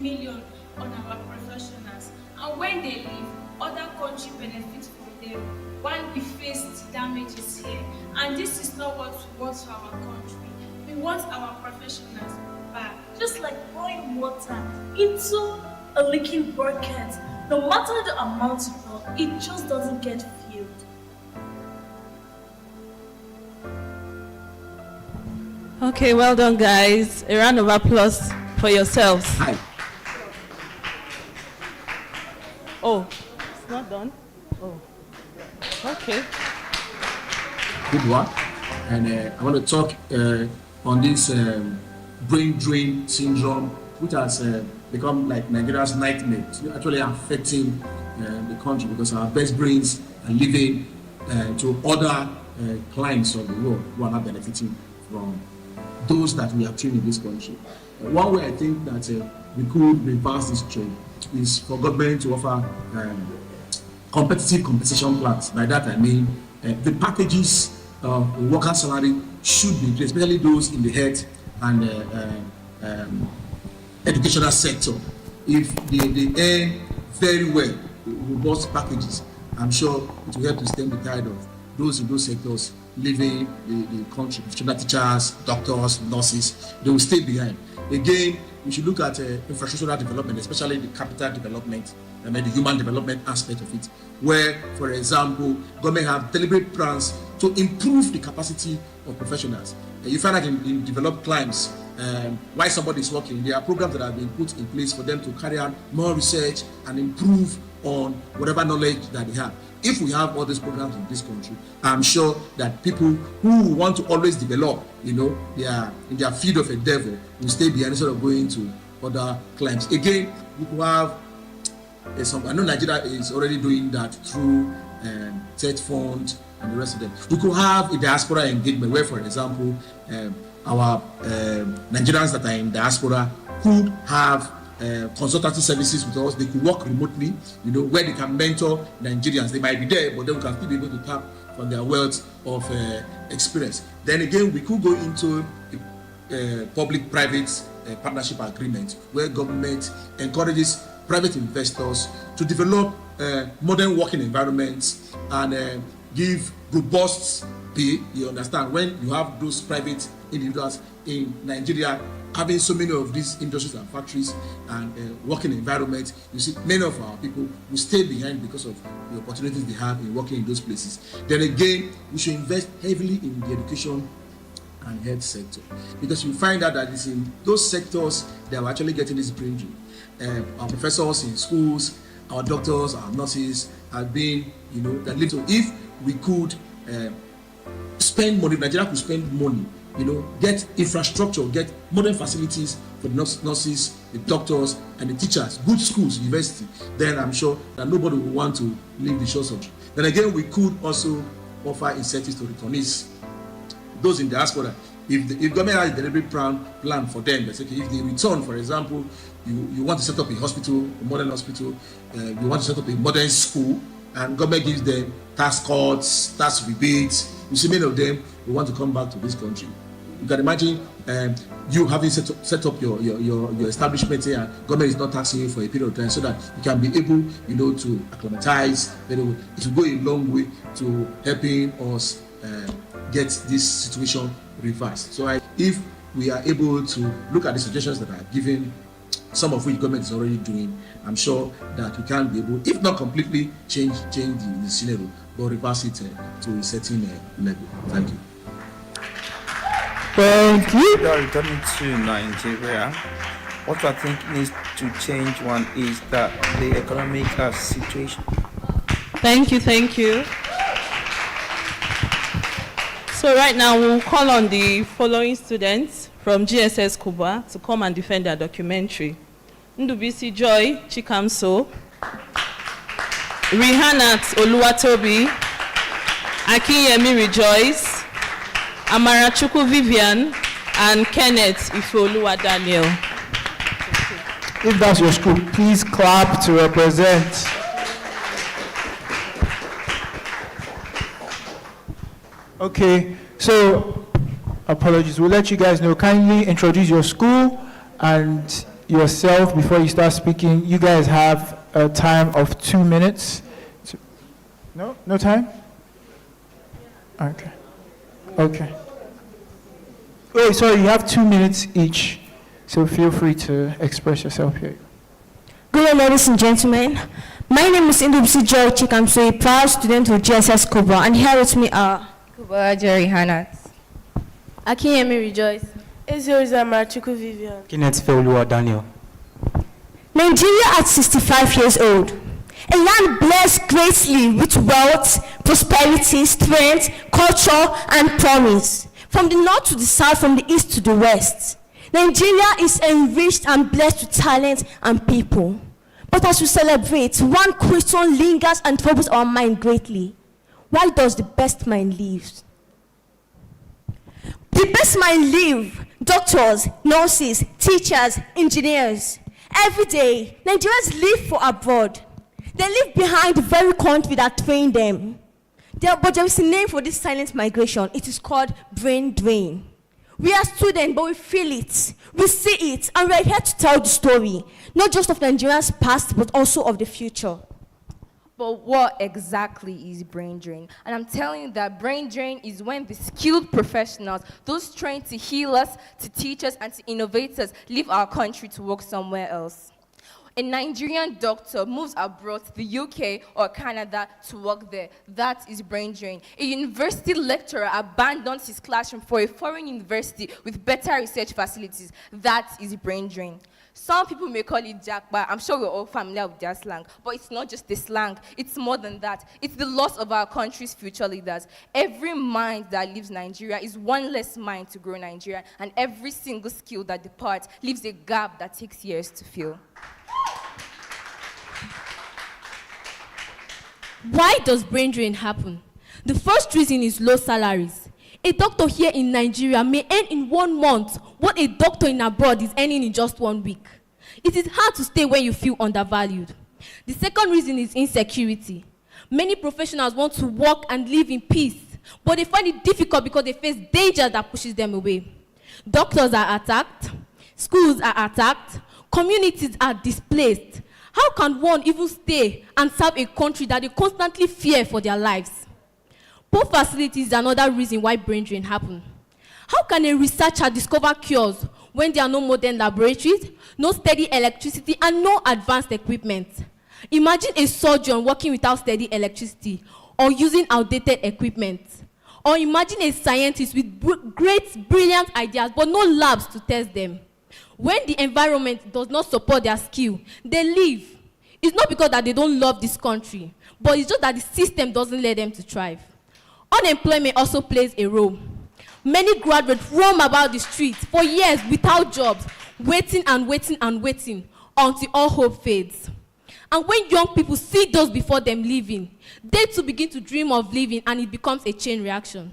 million on our professionals, and when they leave, other country benefit from them while we face the damages here. And this is not what we want for our country. We want our professionals back. Just like pouring water into a leaking bucket, no matter the amount you pour, it just doesn't get filled. Okay, well done, guys. A round of applause for yourselves. Hi. Oh, it's not done? Oh, okay. Good one. And I want to talk on this brain drain syndrome, which has become like Nigeria's nightmare. It's actually affecting the country because our best brains are leaving to other clients of the world who are not benefiting from those that we have trained in this country. One way I think that we could reverse this trend is for government to offer competitive compensation plans. By that I mean the packages of worker salary should be increased, especially those in the health and educational sector. If they earn very well, robust packages, I'm sure it will help to stem the tide of those in those sectors leaving the country. Teachers, doctors, nurses, they will stay behind. Again, we should look at infrastructural development, especially the capital development, and the human development aspect of it, where, for example, government have deliberate plans to improve the capacity of professionals. You find that in developed climes, while somebody is working, there are programs that have been put in place for them to carry out more research and improve on whatever knowledge that they have. If we have all these programs in this country, I'm sure that people who want to always develop, they are in their field of endeavor, will stay behind instead of going to other climes. Again, we could have I know Nigeria is already doing that through TED Fund and the rest of them. We could have a diaspora engagement where, for example, our Nigerians that are in diaspora could have consultancy services with us. They could work remotely, where they can mentor Nigerians. They might be there, but then we can still be able to tap from their wealth of experience. Then again, we could go into a public-private partnership agreement where government encourages private investors to develop modern working environments and give robust pay. You understand, when you have those private individuals in Nigeria having so many of these industries and factories and working environments, you see many of our people will stay behind because of the opportunities they have in working in those places. Then again, we should invest heavily in the education and health sector, because you find out that it's in those sectors that are actually getting this brain drain. Our professors in schools, our doctors, our nurses have been, that little. If we could spend money, Nigeria could spend money, get infrastructure, get modern facilities for the nurses, the doctors, and the teachers, good schools, university, then I'm sure that nobody will want to leave the shores of it. Then again, we could also offer incentives to returnees, those in diaspora. If government has a deliberate plan for them, that's okay. If they return, for example, you want to set up a hospital, a modern hospital, you want to set up a modern school, and government gives them tax cuts, tax rebates. You see, many of them will want to come back to this country. You can imagine you having set up your establishment here, and government is not taxing you for a period of time, so that you can be able, to acclimatize. It will go a long way to helping us get this situation reversed. So if we are able to look at the suggestions that are given, some of which government is already doing, I'm sure that we can be able, if not completely change the scenario, but reverse it to a certain level. Thank you. Thank you. We are returning to Nigeria. What I think needs to change, one, is that the economic situation. Thank you. So right now we'll call on the following students from GSS Kuba to come and defend their documentary. Ndubisi Joy Chikamso, Rihanat Oluwatobi, Akinyemi Rejoice, Amarachuku Vivian, and Kenneth Ifeoluwa Daniel. If that's your school, please clap to represent. Okay, so apologies. We'll let you guys know. Kindly introduce your school and yourself before you start speaking. You guys have a time of 2 minutes. No? No time? Okay. Okay. Oh, sorry, you have 2 minutes each. So feel free to express yourself here. Good day, ladies and gentlemen. My name is Indubisi Joy Chikamso, a proud student of GSS Kubwa, and here with me are Kubwa Jerry Hanat, Akinyemi Rejoice, Ezioza Marchuku Vivian, Kenneth Feoluwa Daniel. Nigeria at 65 years old, a land blessed greatly with wealth, prosperity, strength, culture, and promise. From the north to the south, from the east to the west, Nigeria is enriched and blessed with talent and people. But as we celebrate, one question lingers and troubles our mind greatly. Why does the best mind live? The best mind live doctors, nurses, teachers, engineers. Every day, Nigerians live for abroad. They live behind the very country that trained them. But there is a name for this silent migration. It is called brain drain. We are students, but we feel it, we see it, and we are here to tell the story, not just of Nigeria's past, but also of the future. But what exactly is brain drain? And I'm telling you that brain drain is when the skilled professionals, those trained to heal us, to teach us, and to innovate us, leave our country to work somewhere else. A Nigerian doctor moves abroad to the UK or Canada to work there. That is brain drain. A university lecturer abandons his classroom for a foreign university with better research facilities. That is brain drain. Some people may call it jackpot. I'm sure we're all familiar with their slang, but it's not just the slang. It's more than that. It's the loss of our country's future leaders. Every mind that leaves Nigeria is one less mind to grow Nigeria, and every single skill that departs leaves a gap that takes years to fill. Why does brain drain happen? The first reason is low salaries. A doctor here in Nigeria may earn in 1 month what a doctor in abroad is earning in just 1 week. It is hard to stay when you feel undervalued. The second reason is insecurity. Many professionals want to work and live in peace, but they find it difficult because they face danger that pushes them away. Doctors are attacked, schools are attacked, communities are displaced. How can one even stay and serve a country that they constantly fear for their lives? Poor facilities is another reason why brain drain happen. How can a researcher discover cures when there are no modern laboratories, no steady electricity, and no advanced equipment? Imagine a surgeon working without steady electricity or using outdated equipment. Or imagine a scientist with great, brilliant ideas, but no labs to test them. When the environment does not support their skill, they leave. It's not because that they don't love this country, but it's just that the system doesn't let them to thrive. Unemployment also plays a role. Many graduates roam about the streets for years without jobs, waiting and waiting and waiting until all hope fades. And when young people see those before them leaving, they too begin to dream of leaving, and it becomes a chain reaction.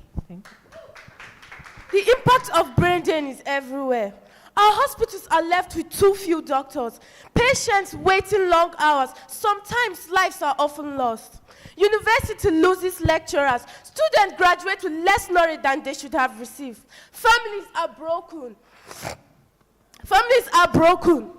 The impact of brain drain is everywhere. Our hospitals are left with too few doctors. Patients waiting long hours. Sometimes lives are often lost. University loses lecturers. Students graduate with less knowledge than they should have received. Families are broken. Families are broken.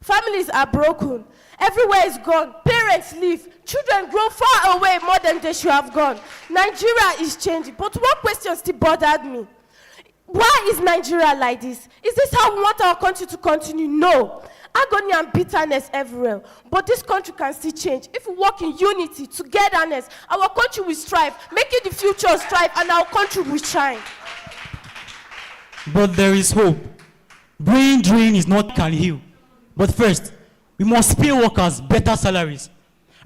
Families are broken. Everywhere is gone. Parents leave. Children grow far away more than they should have gone. Nigeria is changing. But one question still bothered me. Why is Nigeria like this? Is this how we want our country to continue? No. Agony and bitterness everywhere. But this country can still change. If we work in unity, togetherness, our country will strive, making the future strive, and our country will shine. But there is hope. Brain drain is not can heal. But first, we must pay workers better salaries.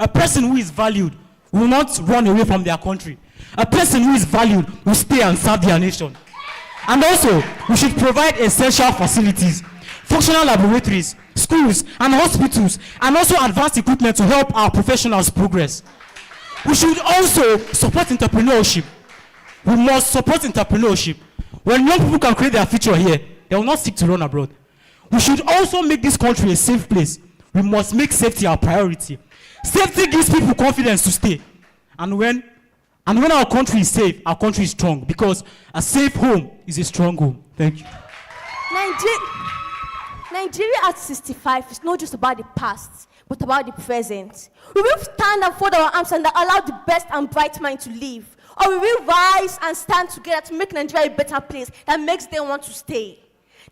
A person who is valued will not run away from their country. A person who is valued will stay and serve their nation. And also, we should provide essential facilities, functional laboratories, schools, and hospitals, and also advanced equipment to help our professionals progress. We should also support entrepreneurship. We must support entrepreneurship. When young people can create their future here, they will not seek to run abroad. We should also make this country a safe place. We must make safety our priority. Safety gives people confidence to stay. And when our country is safe, our country is strong, because a safe home is a strong home. Thank you. Nigeria at 65 is not just about the past, but about the present. We will stand and fold our arms and allow the best and bright mind to live. Or we will rise and stand together to make Nigeria a better place that makes them want to stay.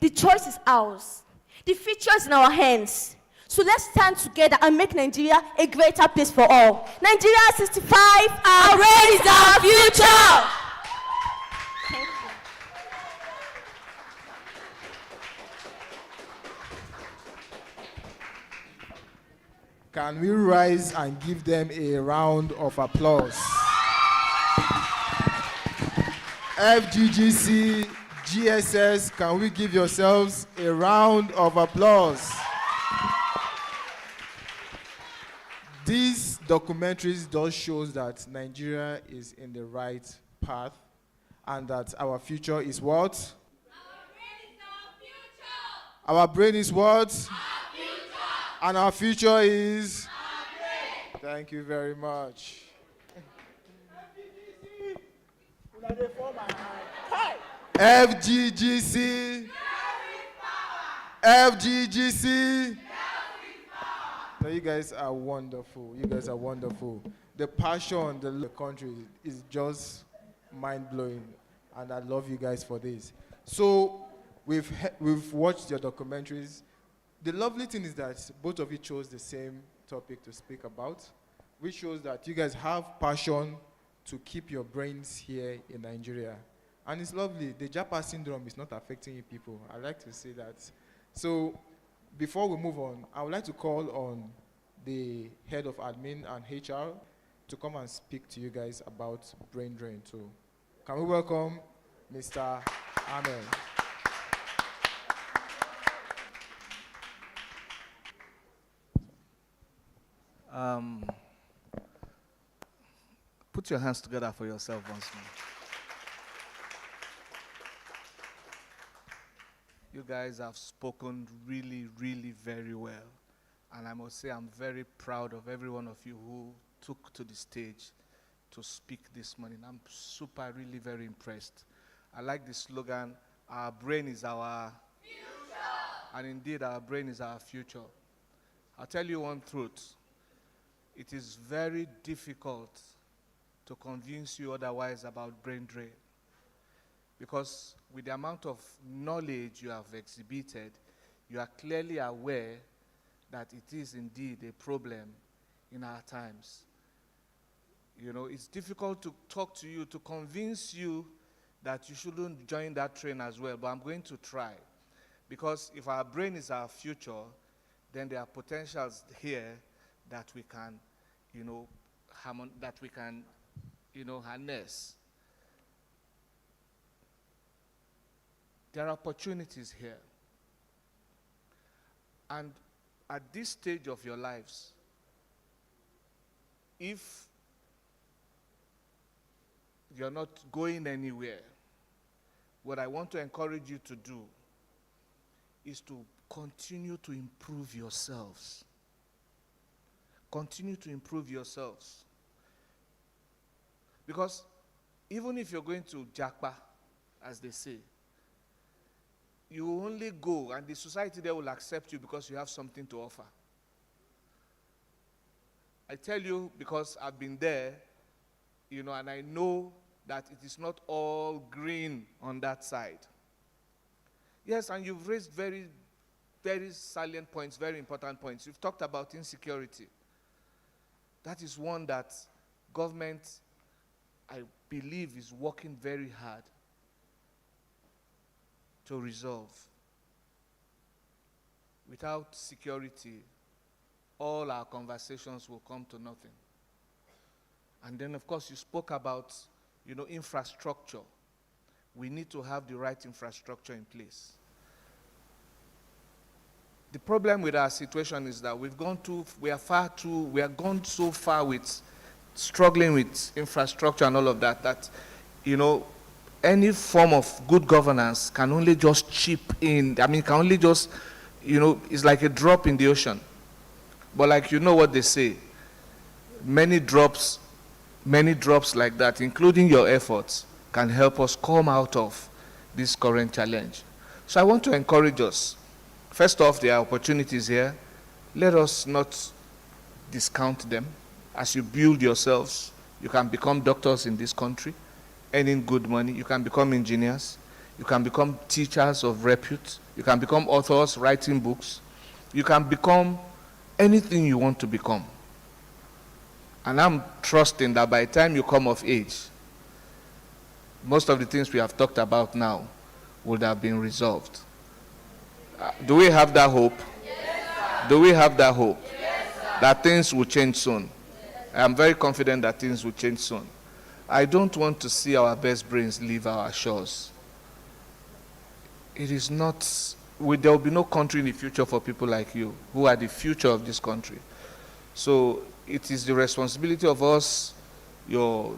The choice is ours. The future is in our hands. So let's stand together and make Nigeria a greater place for all. Nigeria at 65, our brain is our future! Thank you. Can we rise and give them a round of applause? FGGC, GSS, can we give yourselves a round of applause? These documentaries does shows that Nigeria is in the right path and that our future is what? Our brain is what? And our future is? Thank you very much. FGGC. FGGC. No, you guys are wonderful. You guys are wonderful. The passion, the country is just mind-blowing. And I love you guys for this. So we've watched your documentaries. The lovely thing is that both of you chose the same topic to speak about, which shows that you guys have passion to keep your brains here in Nigeria. And it's lovely. The Japa syndrome is not affecting you people. I like to say that. So before we move on, I would like to call on the head of admin and HR to come and speak to you guys about brain drain too. Can we welcome Mr. Amen? Put your hands together for yourself once more. You guys have spoken really, really very well. And I must say I'm very proud of every one of you who took to the stage to speak this morning. I'm really very impressed. I like the slogan, our brain is our future. And indeed, our brain is our future. I'll tell you one truth. It is very difficult to convince you otherwise about brain drain. Because with the amount of knowledge you have exhibited, you are clearly aware that it is indeed a problem in our times. You know, it's difficult to talk to you, to convince you that you shouldn't join that train as well, but I'm going to try. Because if our brain is our future, then there are potentials here that we can, harness. There are opportunities here. And at this stage of your lives, if you're not going anywhere, what I want to encourage you to do is to continue to improve yourselves. Continue to improve yourselves. Because even if you're going to Jakpa, as they say, you will only go and the society there will accept you because you have something to offer. I tell you because I've been there, and I know that it is not all green on that side. Yes, and you've raised very, very salient points, very important points. You've talked about insecurity. That is one that government, I believe, is working very hard to resolve. Without security, all our conversations will come to nothing. And then, of course, you spoke about, infrastructure. We need to have the right infrastructure in place. The problem with our situation is that we have gone so far with struggling with infrastructure and all of that, any form of good governance can only just chip in. Can only just, it's like a drop in the ocean. But like what they say, many drops like that, including your efforts, can help us come out of this current challenge. So I want to encourage us, First off, there are opportunities here. Let us not discount them. As you build yourselves, you can become doctors in this country, earning good money. You can become engineers. You can become teachers of repute. You can become authors, writing books. You can become anything you want to become. And I'm trusting that by the time you come of age, most of the things we have talked about now would have been resolved. Do we have that hope? Yes, do we have that hope? Yes, that things will change soon? Yes. I am very confident that things will change soon. I don't want to see our best brains leave our shores. It is not, there will be no country in the future for people like you, who are the future of this country. So it is the responsibility of us, your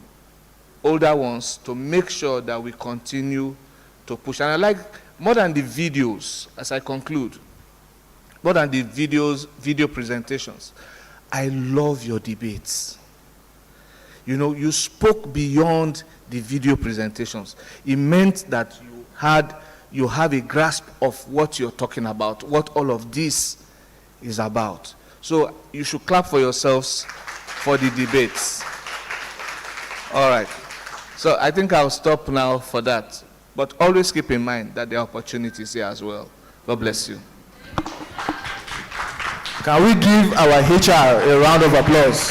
older ones, to make sure that we continue to push. And I like, more than the videos, as I conclude, more than the video presentations, I love your debates. You know, you spoke beyond the video presentations. It meant that you have a grasp of what you're talking about, what all of this is about. So you should clap for yourselves for the debates. All right. So I think I'll stop now for that. But always keep in mind that there are opportunities here as well. God bless you. Can we give our HR a round of applause?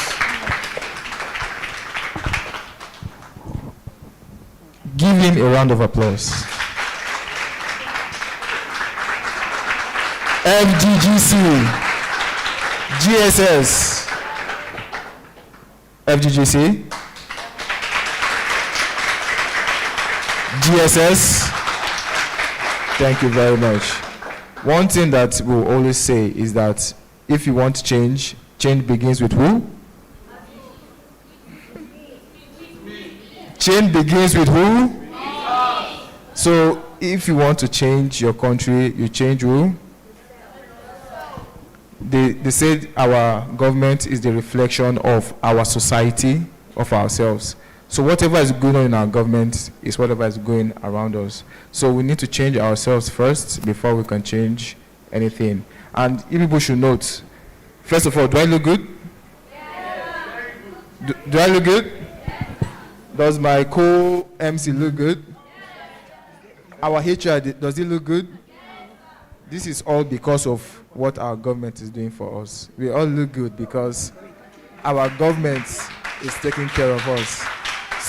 Give him a round of applause. FGGC, GSS, FGGC, GSS, thank you very much. One thing that we'll always say is that if you want change, change begins with who? Change begins with who? So if you want to change your country, you change who? They said our government is the reflection of our society, of ourselves. So whatever is going on in our government is whatever is going around us. So we need to change ourselves first before we can change anything. And you people should note, first of all, do I look good? Do I look good? Does my co-MC look good? Our HR, does it look good? This is all because of what our government is doing for us. We all look good because our government is taking care of us.